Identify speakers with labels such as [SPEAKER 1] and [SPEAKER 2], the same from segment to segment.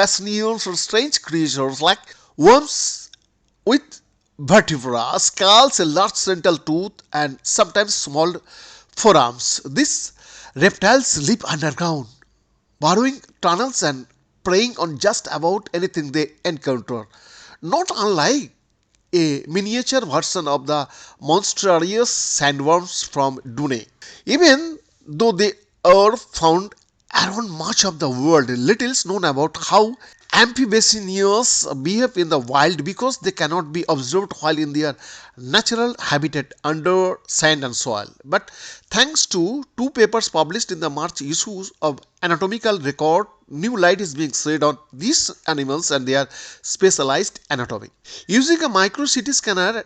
[SPEAKER 1] basineals or strange creatures like worms with vertebra, skulls, a large central tooth, and sometimes small forearms. These reptiles live underground, burrowing tunnels and preying on just about anything they encounter. Not unlike a miniature version of the monstrous sandworms from Dune. Even though they are found around much of the world, little is known about how amphibians behave in the wild because they cannot be observed while in their natural habitat under sand and soil. But thanks to two papers published in the March issues of Anatomical Record, new light is being shed on these animals and their specialized anatomy. Using a micro CT scanner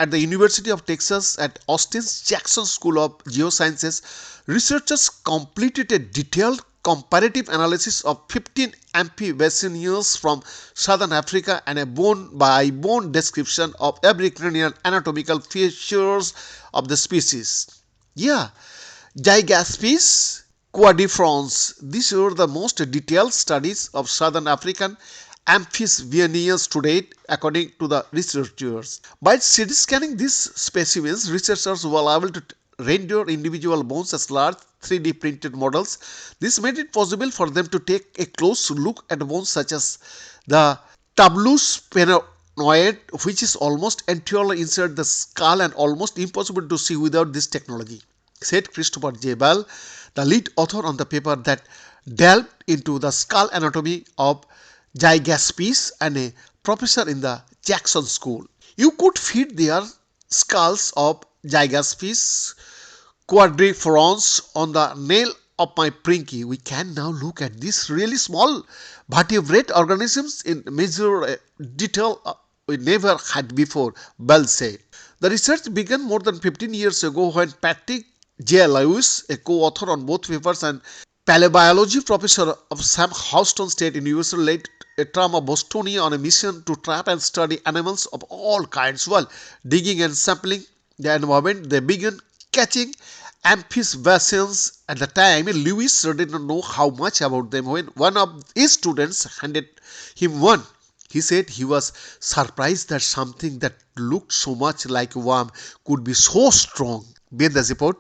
[SPEAKER 1] at the University of Texas at Austin's Jackson School of Geosciences, researchers completed a detailed comparative analysis of 15 amphibians from southern Africa and a bone-by-bone description of every cranial anatomical features of the species. Yeah, Gygaspis quadrifrons. These were the most detailed studies of southern African amphibians to date, according to the researchers. By CT scanning these specimens, researchers were able to render individual bones as large 3D printed models. This made it possible for them to take a close look at bones such as the tabulus sphenoid, which is almost entirely inside the skull and almost impossible to see without this technology, said Christopher J. Bell, the lead author on the paper that delved into the skull anatomy of Gygaspis and a professor in the Jackson School. You could feed their skulls of Gygaspis quadrifrons on the nail of my pinky. We can now look at these really small vertebrate organisms in measure detail we never had before, Bell said. The research began more than 15 years ago when Patrick J. Lewis, a co-author on both papers and paleobiology professor of Sam Houston State University, led a team of Bostonians on a mission to trap and study animals of all kinds. While digging and sampling the environment, they began catching amphibians. At the time, Lewis did not know how much about them. When one of his students handed him one, he said he was surprised that something that looked so much like a worm could be so strong. Be the report.